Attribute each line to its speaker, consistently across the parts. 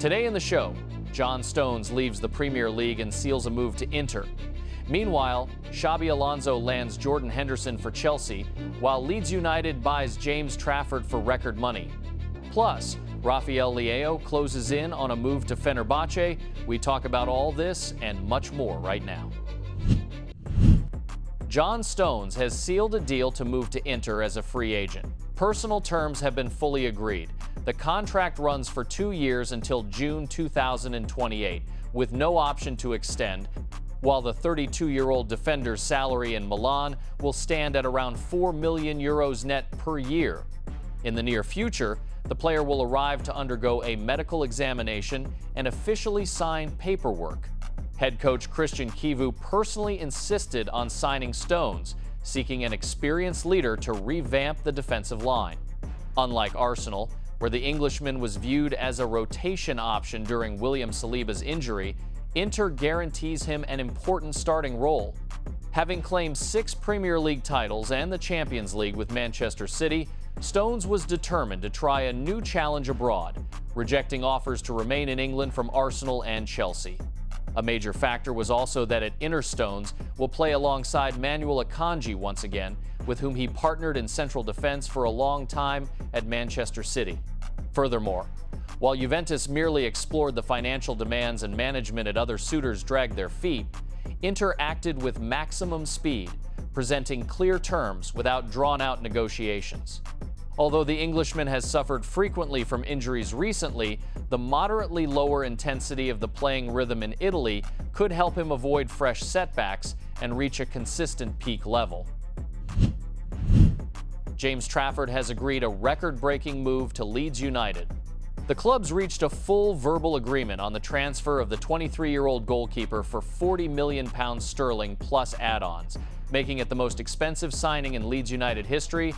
Speaker 1: Today in the show, Jon Stones leaves the Premier League and seals a move to Inter. Meanwhile, Xabi Alonso lands Jordan Henderson for Chelsea, while Leeds United buys James Trafford for record money. Plus, Rafael Leao closes in on a move to Fenerbahce. We talk about all this and much more right now. Jon Stones has sealed a deal to move to Inter as a free agent. Personal terms have been fully agreed. The contract runs for 2 years until June 2028, with no option to extend, while the 32-year-old defender's salary in Milan will stand at around €4 million net per year. In the near future, the player will arrive to undergo a medical examination and officially sign paperwork. Head coach Cristian Chivu personally insisted on signing Stones, seeking an experienced leader to revamp the defensive line. Unlike Arsenal, where the Englishman was viewed as a rotation option during William Saliba's injury, Inter guarantees him an important starting role. Having claimed 6 Premier League titles and the Champions League with Manchester City, Stones was determined to try a new challenge abroad, rejecting offers to remain in England from Arsenal and Chelsea. A major factor was also that at Inter, Stones will play alongside Manuel Akanji once again, with whom he partnered in central defense for a long time at Manchester City. Furthermore, while Juventus merely explored the financial demands and management at other suitors dragged their feet, Inter acted with maximum speed, presenting clear terms without drawn-out negotiations. Although the Englishman has suffered frequently from injuries recently, the moderately lower intensity of the playing rhythm in Italy could help him avoid fresh setbacks and reach a consistent peak level. James Trafford has agreed a record-breaking move to Leeds United. The clubs reached a full verbal agreement on the transfer of the 23-year-old goalkeeper for £40 million sterling plus add-ons, making it the most expensive signing in Leeds United history.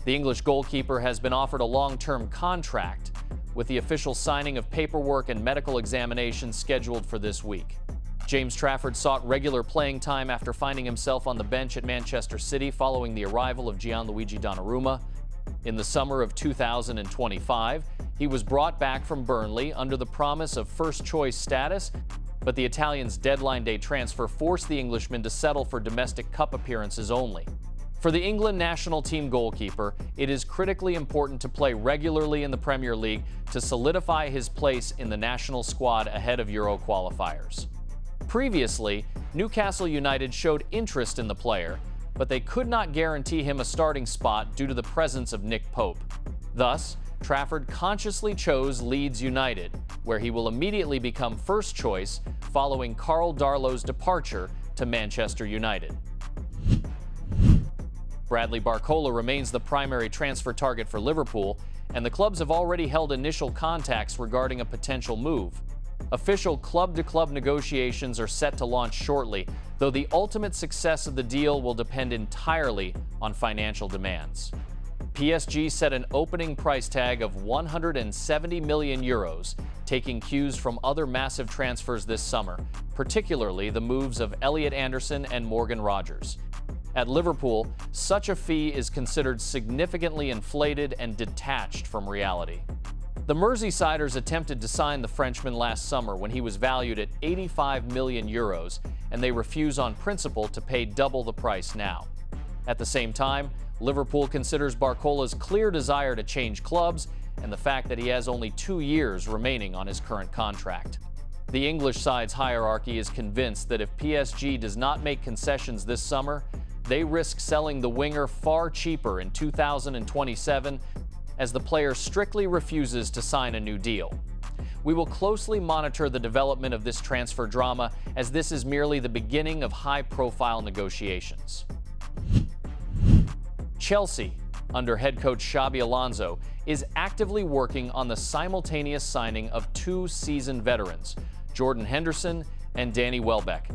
Speaker 1: The English goalkeeper has been offered a long-term contract, with the official signing of paperwork and medical examinations scheduled for this week. James Trafford sought regular playing time after finding himself on the bench at Manchester City following the arrival of Gianluigi Donnarumma. In the summer of 2025, he was brought back from Burnley under the promise of first-choice status, but the Italian's deadline day transfer forced the Englishman to settle for domestic cup appearances only. For the England national team goalkeeper, it is critically important to play regularly in the Premier League to solidify his place in the national squad ahead of Euro qualifiers. Previously, Newcastle United showed interest in the player, but they could not guarantee him a starting spot due to the presence of Nick Pope. Thus, Trafford consciously chose Leeds United, where he will immediately become first choice following Karl Darlow's departure to Manchester United. Bradley Barcola remains the primary transfer target for Liverpool, and the clubs have already held initial contacts regarding a potential move. Official club-to-club negotiations are set to launch shortly, though the ultimate success of the deal will depend entirely on financial demands. PSG set an opening price tag of €170 million, taking cues from other massive transfers this summer, particularly the moves of Elliot Anderson and Morgan Rogers. At Liverpool, such a fee is considered significantly inflated and detached from reality. The Merseysiders attempted to sign the Frenchman last summer when he was valued at €85 million, and they refuse on principle to pay double the price now. At the same time, Liverpool considers Barcola's clear desire to change clubs and the fact that he has only 2 years remaining on his current contract. The English side's hierarchy is convinced that if PSG does not make concessions this summer, they risk selling the winger far cheaper in 2027 as the player strictly refuses to sign a new deal. We will closely monitor the development of this transfer drama, as this is merely the beginning of high-profile negotiations. Chelsea, under head coach Xabi Alonso, is actively working on the simultaneous signing of 2 seasoned veterans, Jordan Henderson and Danny Welbeck.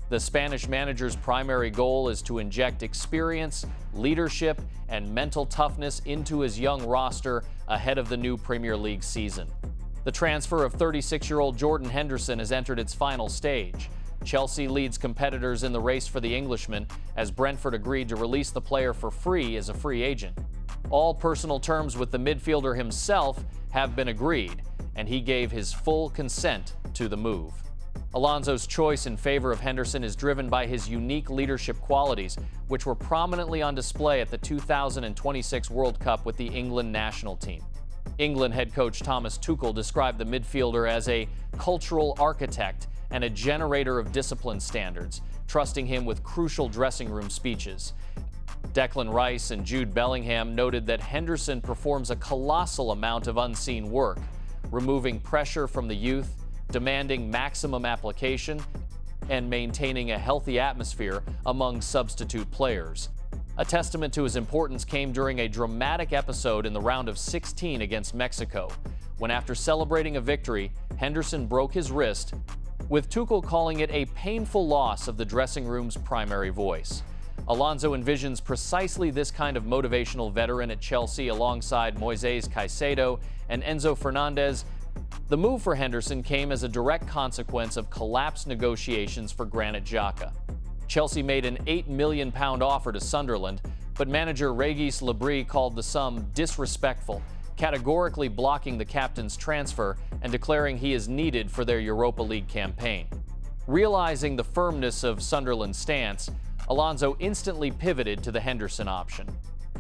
Speaker 1: The Spanish manager's primary goal is to inject experience, leadership, and mental toughness into his young roster ahead of the new Premier League season. The transfer of 36-year-old Jordan Henderson has entered its final stage. Chelsea leads competitors in the race for the Englishman, as Brentford agreed to release the player for free as a free agent. All personal terms with the midfielder himself have been agreed, and he gave his full consent to the move. Alonso's choice in favor of Henderson is driven by his unique leadership qualities, which were prominently on display at the 2026 World Cup with the England national team. England head coach Thomas Tuchel described the midfielder as a cultural architect and a generator of discipline standards, trusting him with crucial dressing room speeches. Declan Rice and Jude Bellingham noted that Henderson performs a colossal amount of unseen work, removing pressure from the youth, demanding maximum application, and maintaining a healthy atmosphere among substitute players. A testament to his importance came during a dramatic episode in the round of 16 against Mexico, when after celebrating a victory, Henderson broke his wrist, with Tuchel calling it a painful loss of the dressing room's primary voice. Alonso envisions precisely this kind of motivational veteran at Chelsea alongside Moises Caicedo and Enzo Fernandez. The move for Henderson came as a direct consequence of collapsed negotiations for Granit Xhaka. Chelsea made an £8 million offer to Sunderland, but manager Régis Le Bris called the sum disrespectful, categorically blocking the captain's transfer and declaring he is needed for their Europa League campaign. Realizing the firmness of Sunderland's stance, Alonso instantly pivoted to the Henderson option.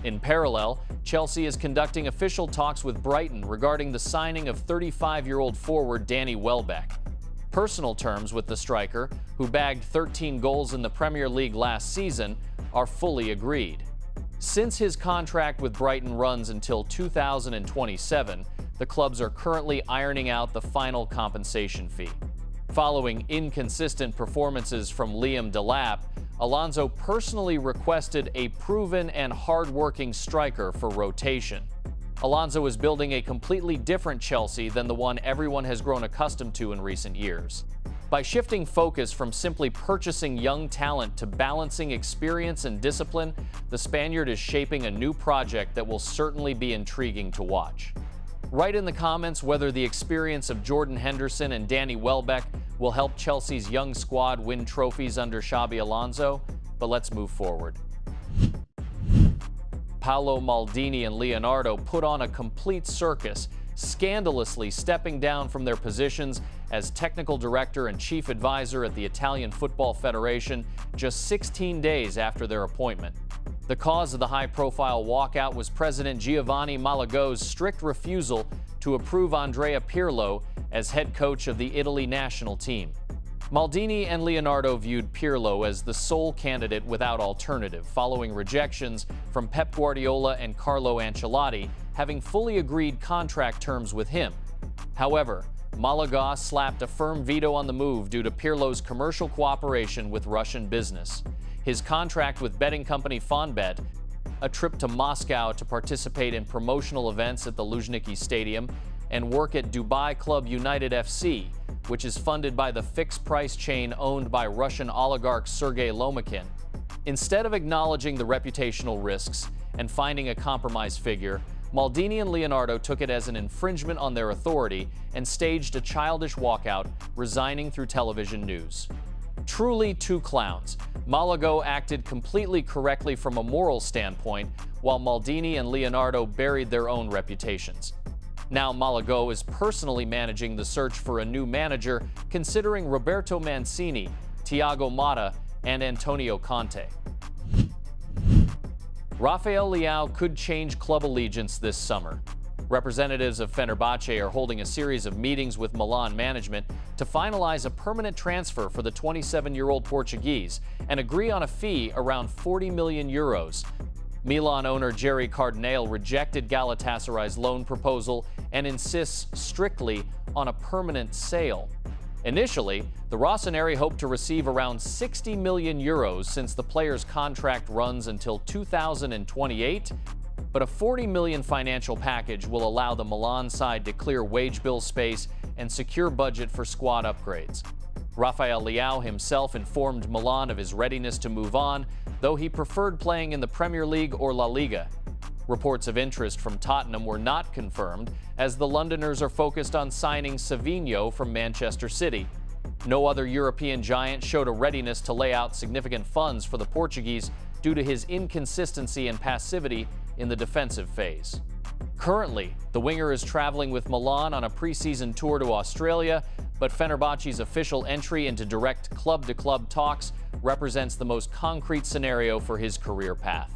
Speaker 1: In parallel, Chelsea is conducting official talks with Brighton regarding the signing of 35-year-old forward Danny Welbeck. Personal terms with the striker, who bagged 13 goals in the Premier League last season, are fully agreed. Since his contract with Brighton runs until 2027, the clubs are currently ironing out the final compensation fee. Following inconsistent performances from Liam Delap, Alonso personally requested a proven and hard-working striker for rotation. Alonso is building a completely different Chelsea than the one everyone has grown accustomed to in recent years. By shifting focus from simply purchasing young talent to balancing experience and discipline, the Spaniard is shaping a new project that will certainly be intriguing to watch. Write in the comments whether the experience of Jordan Henderson and Danny Welbeck will help Chelsea's young squad win trophies under Xabi Alonso, but let's move forward. Paolo Maldini and Leonardo put on a complete circus, scandalously stepping down from their positions as technical director and chief advisor at the Italian Football Federation just 16 days after their appointment. The cause of the high-profile walkout was President Giovanni Malagot's strict refusal to approve Andrea Pirlo as head coach of the Italy national team. Maldini and Leonardo viewed Pirlo as the sole candidate without alternative, following rejections from Pep Gvardiol and Carlo Ancelotti, having fully agreed contract terms with him. However, Malaga slapped a firm veto on the move due to Pirlo's commercial cooperation with Russian business. His contract with betting company Fonbet, a trip to Moscow to participate in promotional events at the Luzhniki Stadium, and work at Dubai club United FC, which is funded by the fixed-price chain owned by Russian oligarch Sergei Lomakin. Instead of acknowledging the reputational risks and finding a compromise figure, Maldini and Leonardo took it as an infringement on their authority and staged a childish walkout, resigning through television news. Truly two clowns. Malago acted completely correctly from a moral standpoint, while Maldini and Leonardo buried their own reputations. Now Malago is personally managing the search for a new manager, considering Roberto Mancini, Thiago Motta, and Antonio Conte. Rafael Leão could change club allegiance this summer. Representatives of Fenerbahce are holding a series of meetings with Milan management to finalize a permanent transfer for the 27-year-old Portuguese and agree on a fee around 40 million euros. Milan owner Jerry Cardinale rejected Galatasaray's loan proposal and insists strictly on a permanent sale. Initially, the Rossoneri hoped to receive around 60 million euros since the player's contract runs until 2028, but a 40 million financial package will allow the Milan side to clear wage bill space and secure budget for squad upgrades. Rafael Leão himself informed Milan of his readiness to move on, though he preferred playing in the Premier League or La Liga. Reports of interest from Tottenham were not confirmed, as the Londoners are focused on signing Savinho from Manchester City. No other European giant showed a readiness to lay out significant funds for the Portuguese due to his inconsistency and passivity in the defensive phase. Currently, the winger is traveling with Milan on a preseason tour to Australia, but Fenerbahce's official entry into direct club-to-club talks represents the most concrete scenario for his career path.